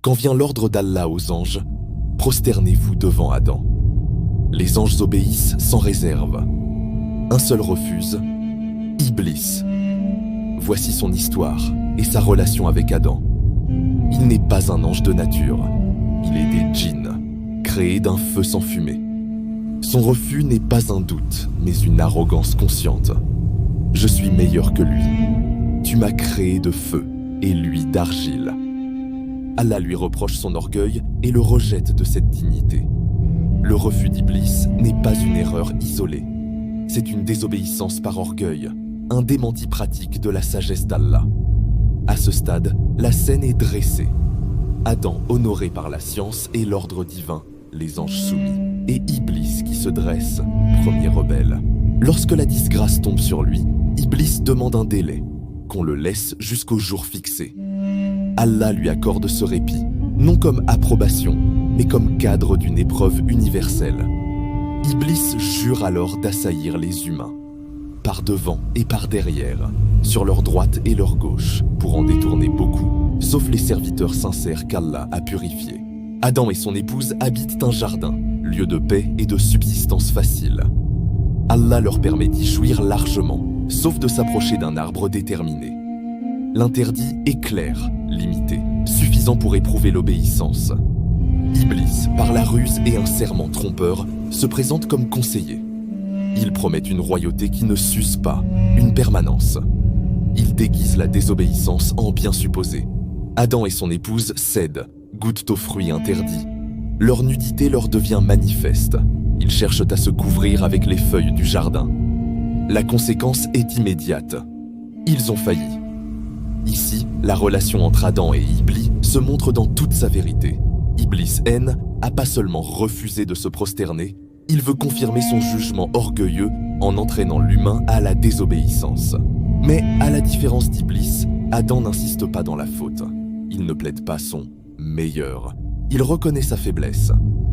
quand vient l'ordre d'Allah aux anges, prosternez-vous devant Adam. Les anges obéissent sans réserve. Un seul refuse, Iblis. Voici son histoire et sa relation avec Adam. Il n'est pas un ange de nature, il est des djinns, créés d'un feu sans fumée. Son refus n'est pas un doute, mais une arrogance consciente. Je suis meilleur que lui. Tu m'as créé de feu et lui d'argile. Allah lui reproche son orgueil et le rejette de cette dignité. Le refus d'Iblis n'est pas une erreur isolée. C'est une désobéissance par orgueil, un démenti pratique de la sagesse d'Allah. À ce stade, la scène est dressée. Adam honoré par la science et l'ordre divin, les anges soumis, et Iblis qui se dresse, premier rebelle. Lorsque la disgrâce tombe sur lui, Iblis demande un délai, qu'on le laisse jusqu'au jour fixé. Allah lui accorde ce répit, non comme approbation, mais comme cadre d'une épreuve universelle. Iblis jure alors d'assaillir les humains, par devant et par derrière, sur leur droite et leur gauche, pour en détourner beaucoup, sauf les serviteurs sincères qu'Allah a purifiés. Adam et son épouse habitent un jardin, lieu de paix et de subsistance facile. Allah leur permet d'y jouir largement, sauf de s'approcher d'un arbre déterminé. L'interdit est clair, limité, suffisant pour éprouver l'obéissance. Iblis, par la ruse et un serment trompeur, se présente comme conseiller. Il promet une royauté qui ne s'use pas, une permanence. Il déguise la désobéissance en bien supposé. Adam et son épouse cèdent, goûtent aux fruits interdits. Leur nudité leur devient manifeste. Ils cherchent à se couvrir avec les feuilles du jardin. La conséquence est immédiate. Ils ont failli. Ici, la relation entre Adam et Iblis se montre dans toute sa vérité. Iblis N a pas seulement refusé de se prosterner, il veut confirmer son jugement orgueilleux en entraînant l'humain à la désobéissance. Mais à la différence d'Iblis, Adam n'insiste pas dans la faute. Il ne plaide pas son meilleur. Il reconnaît sa faiblesse.